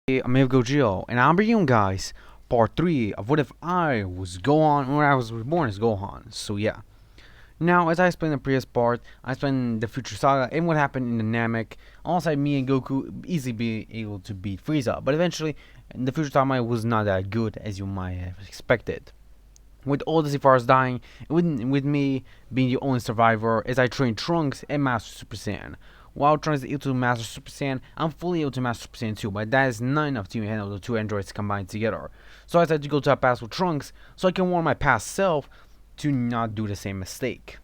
I'm Gojiro, and I'm bringing you guys part 3 of what if I was Gohan when I was reborn as Gohan. So yeah. Now, as I explained in the previous part, I explained the future saga and what happened in the Namek, alongside me and Goku easily being able to beat Frieza, but eventually the future timeline was not that good as you might have expected. With all the Sephars dying, and with me being the only survivor, as I trained Trunks and Master Super Saiyan. While Trunks is able to master Super Saiyan, I'm fully able to master Super Saiyan too, but that is not enough to handle the two androids combined together. So I decided to go to a past with Trunks, so I can warn my past self to not do the same mistake.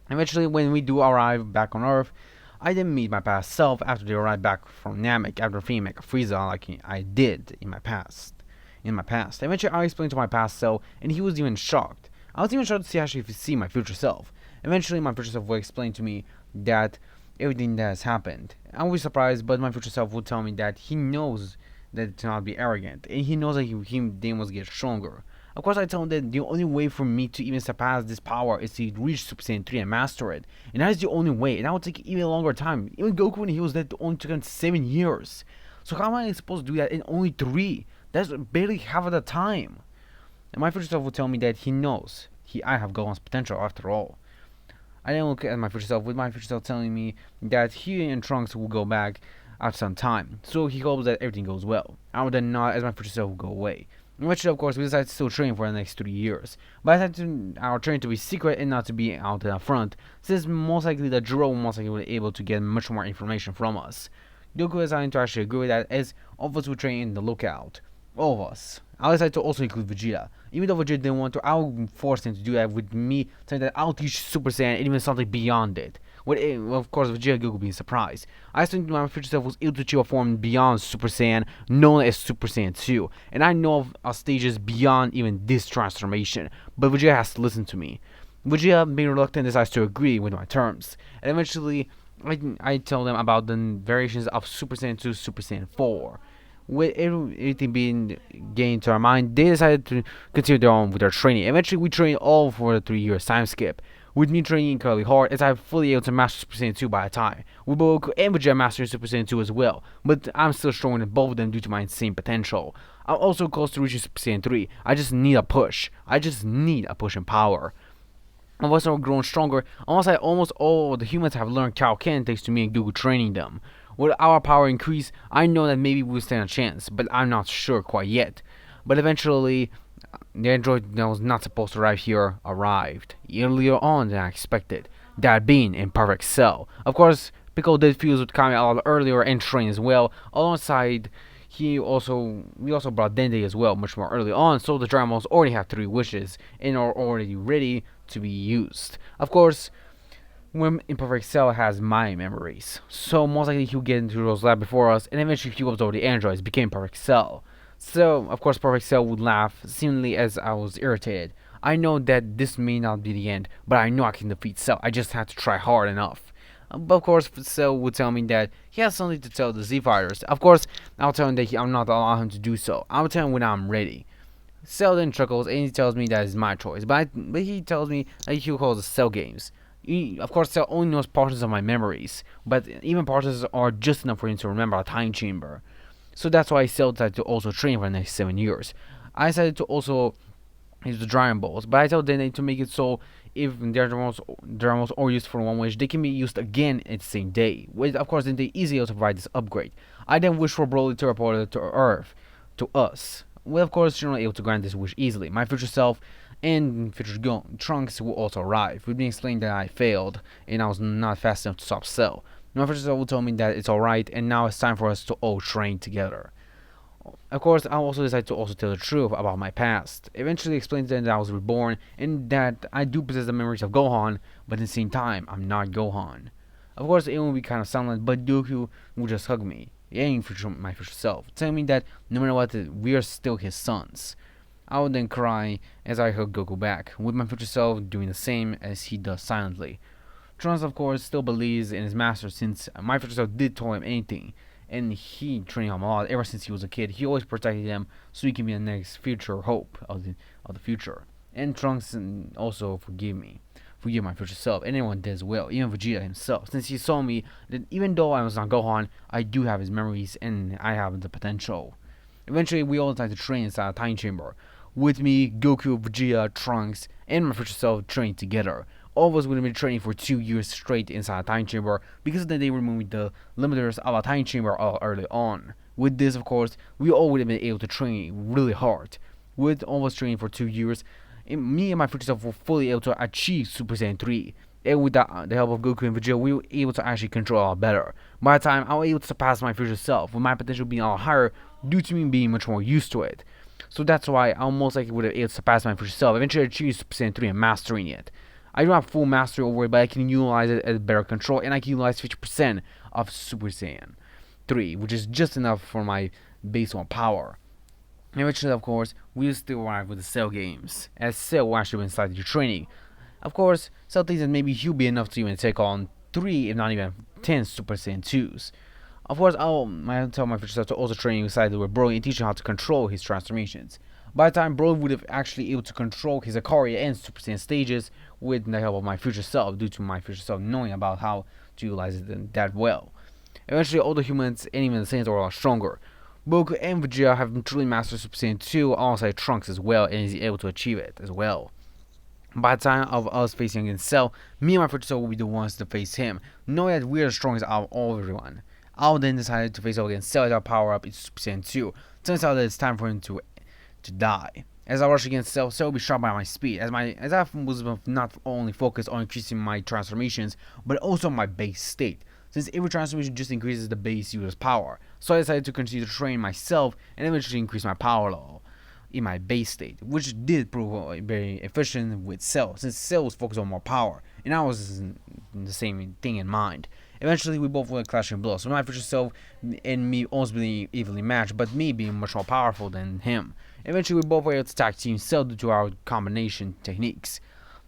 Eventually, when we do arrive back on Earth, I didn't meet my past self after they arrived back from Namek after defeating Mecha Frieza like I did in my past. Eventually, I explained to my past self, and he was even shocked. I was even shocked to see my future self. Eventually, my future self would explain to me that everything that has happened. I was surprised, but my future self would tell me that he knows that to not be arrogant, and he knows that he then must get stronger. Of course, I told him that the only way for me to even surpass this power is to reach Super Saiyan 3 and master it. And that is the only way, and that would take even longer time. Even Goku, when he was dead, only took him 7 years. So how am I supposed to do that in only 3? That's barely half of the time. And my future self will tell me that he knows I have Gohan's potential after all. I then look at my future self with my future self telling me that he and Trunks will go back after some time. So he hopes that everything goes well. I would then nod as my future self will go away. Which, of course, we decided to still train for the next 3 years. But I decided our training to be secret and not to be out in the front, since most likely the Jiro will most likely be able to get much more information from us. Goku decided to actually agree with that, as all of us will train in the lookout. All of us. I decided to also include Vegeta. Even though Vegeta didn't want to, I'll force him to do that with me, saying that I'll teach Super Saiyan and even something beyond it. Of course, Vegeta and Goku being surprised. I think my future self was able to achieve a form beyond Super Saiyan, known as Super Saiyan 2. And I know of stages beyond even this transformation, but Vegeta has to listen to me. Vegeta, being reluctant, decides to agree with my terms. And eventually, I tell them about the variations of Super Saiyan 2, Super Saiyan 4. With everything being gained to our mind, they decided to continue on with their training. Eventually, we trained all for the 3 years time skip, with me training incredibly hard, as I'm fully able to master Super Saiyan 2 by the time. With Goku and Vegeta mastering Super Saiyan 2 as well, but I'm still stronger than both of them due to my insane potential. I'm also close to reaching Super Saiyan 3. I just need a push. I just need a push in power. I've also grown stronger, almost all the humans have learned Kaioken thanks to me and Goku training them. With our power increase, I know that maybe we'll stand a chance, but I'm not sure quite yet. But eventually, the android that was not supposed to arrive here arrived, earlier on than I expected, that being in Perfect Cell. Of course, Piccolo did fuse with Kami a lot earlier and train as well, alongside we also brought Dende as well much more early on, so the Dragon Balls already have 3 wishes and are already ready to be used. Of course, when Imperfect Cell has my memories, so most likely he'll get into those lab before us, and eventually he over the androids, became Perfect Cell. So, of course, Perfect Cell would laugh, seemingly as I was irritated. I know that this may not be the end, but I know I can defeat Cell. I just have to try hard enough. But of course, Cell would tell me that he has something to tell the Z Fighters. Of course, I'll tell him that I'm not allowing him to do so. I'll tell him when I'm ready. Cell then chuckles and he tells me that it's my choice, but he tells me that he calls it Cell Games. Of course, Cell only knows portions of my memories, but even portions are just enough for him to remember a time chamber. So that's why Cell decided to also train for the next 7 years. I decided to also use the Dragon Balls, but I told them to make it so if Dragon Balls are used for one wish, they can be used again at the same day. With, of course, then they easily also provide this upgrade. I then wish for Broly to report it to Earth, to us. Well, of course, you're not able to grant this wish easily. My future self and future Trunks will also arrive. We've been explained that I failed and I was not fast enough to stop Cell. My future self will tell me that it's alright and now it's time for us to all train together. Of course, I also decided to also tell the truth about my past. Eventually explain to them that I was reborn and that I do possess the memories of Gohan, but at the same time, I'm not Gohan. Of course, it will be kind of silent, but Goku will just hug me, and my future self, telling me that no matter what, we are still his sons. I would then cry as I hug Goku back, with my future self doing the same as he does silently. Trunks, of course, still believes in his master since my future self did tell him anything, and he trained him a lot ever since he was a kid. He always protected him so he can be the next future hope of the future. And Trunks also forgive me forgive my future self, and anyone did as well, even Vegeta himself, since he saw me that even though I was not Gohan, I do have his memories and I have the potential. Eventually, we all decided to train inside a time chamber. With me, Goku, Vegeta, Trunks, and my future self trained together. All of us would have been training for 2 years straight inside a time chamber because then they removed the limiters of a time chamber early on. With this, of course, we all would have been able to train really hard. With all of us training for 2 years, me and my future self were fully able to achieve Super Saiyan 3. And with the help of Goku and Vegeta, we were able to actually control a lot better. By the time I was able to surpass my future self, with my potential being a lot higher due to me being much more used to it. So that's why I most likely would have able to surpass my future self, eventually achieve Super Saiyan 3 and mastering it. I don't have full mastery over it, but I can utilize it as better control, and I can utilize 50% of Super Saiyan 3, which is just enough for my base 1 power. Eventually, of course, we'll still arrive with the Cell games, as Cell will actually be inside your training. Of course, Cell thinks that maybe he'll be enough to even take on 3, if not even 10 Super Saiyan 2s. Of course, I'll tell my future self to also train inside with Broly and teach him how to control his transformations. By the time Broly would have actually able to control his Akari and Super Saiyan stages with the help of my future self, due to my future self knowing about how to utilize it that well. Eventually, all the humans and even the Saiyans are a lot stronger. Goku and Vegeta have truly mastered Super Saiyan 2 alongside Trunks as well, and is able to achieve it as well. By the time of us facing against Cell, me and my future self will be the ones to face him, knowing that we are the strongest out of all everyone. I'll then decide to face off against Cell as I power up into Super Saiyan 2. Turns out that it's time for him to die. As I rush against Cell, Cell will be shot by my speed, as I was not only focused on increasing my transformations, but also my base state, since every transformation just increases the base user's power. So I decided to continue to train myself and eventually increase my power level in my base state, which did prove very efficient with Cell, since Cell was focused on more power, and I was the same thing in mind. Eventually, we both were clashing blows, so my future self and me almost being evenly matched, but me being much more powerful than him. Eventually, we both were able to tag team Cell due to our combination techniques.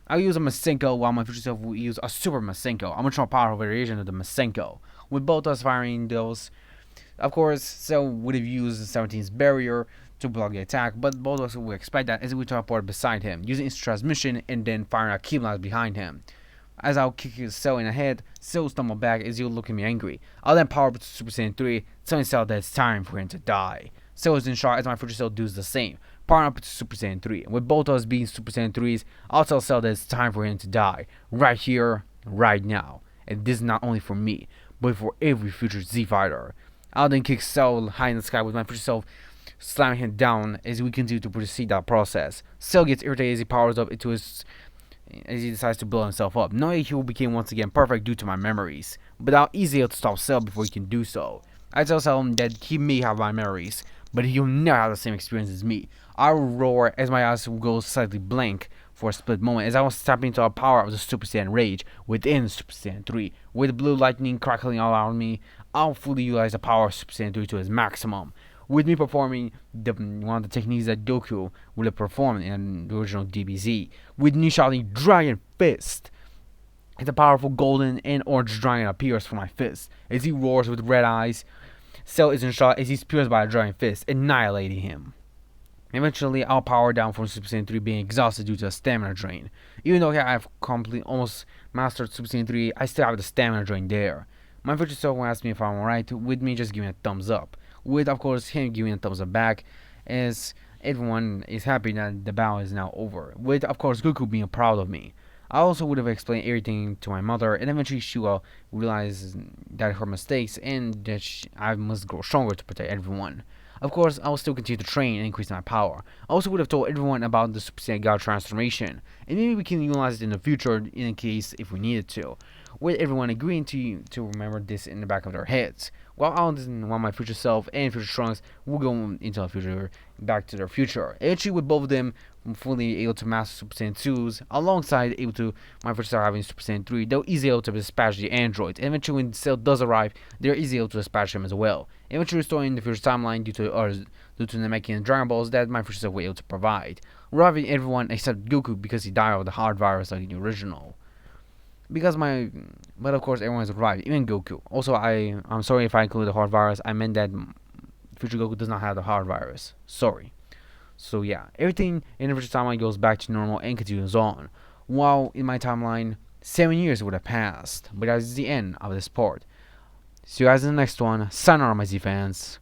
I'll use a Masenko while my future self will use a Super Masenko, a much more powerful variation of the Masenko. With both us firing those, of course, Cell would have used the 17's barrier to block the attack, but both of us will expect that as we teleport beside him, using its transmission and then firing a key blast behind him. As I'll kick his Cell in the head, Cell will stumble back as he'll look at me angry. I'll then power up to Super Saiyan 3, telling Cell that it's time for him to die. Cell is in shock as my future Cell does the same, powering up to Super Saiyan 3. With both of us being Super Saiyan 3s, I'll tell Cell that it's time for him to die. Right here, right now. And this is not only for me, but for every future Z fighter. I'll then kick Cell high in the sky with my future self slamming him down as we continue to proceed that process. Cell gets irritated as he powers up into his as he decides to blow himself up, knowing he will become once again perfect due to my memories. But I'll easily able to stop Cell before he can do so. I tell Cell that he may have my memories, but he'll never have the same experience as me. I will roar as my eyes will go slightly blank for a split moment as I was tapping into a power of the Super Saiyan Rage within Super Saiyan 3. With blue lightning crackling all around me, I'll fully utilize the power of Super Saiyan 3 to its maximum. With me performing one of the techniques that Goku would have performed in the original DBZ, with me shouting Dragon Fist. It's a powerful golden and orange dragon appears from my fist as he roars with red eyes. Cell is in shock as he's pierced by a dragon fist, annihilating him. Eventually, I'll power down from Super Saiyan 3 being exhausted due to a stamina drain. Even though I've almost mastered Super Saiyan 3, I still have the stamina drain there. My future self will ask me if I'm alright, with me just giving a thumbs up. With, of course, him giving a thumbs up back, as everyone is happy that the battle is now over. With, of course, Goku being proud of me. I also would have explained everything to my mother, and eventually she will realize that her mistakes and that I must grow stronger to protect everyone. Of course, I will still continue to train and increase my power. I also would have told everyone about the Super Saiyan God transformation, and maybe we can utilize it in the future in case if we needed to. With everyone agreeing to remember this in the back of their heads. While my future self and future Trunks will go into the future, back to their future. Actually, with both of them fully able to master Super Saiyan 2s, alongside able to my future self having Super Saiyan 3, they're easily able to dispatch the androids. And eventually, when Cell does arrive, they're easily able to dispatch them as well. Eventually, restoring the future timeline due to the making Dragon Balls that my future self were able to provide, reviving everyone except Goku because he died of the heart virus like the original. But of course everyone is revived, even Goku. Also, I'm sorry if I included the heart virus. I meant that future Goku does not have the heart virus. Sorry. So yeah, everything in the future timeline goes back to normal and continues on. While in my timeline, 7 years would have passed. But that's the end of this part. See you guys in the next one. Sayonara, my Z fans.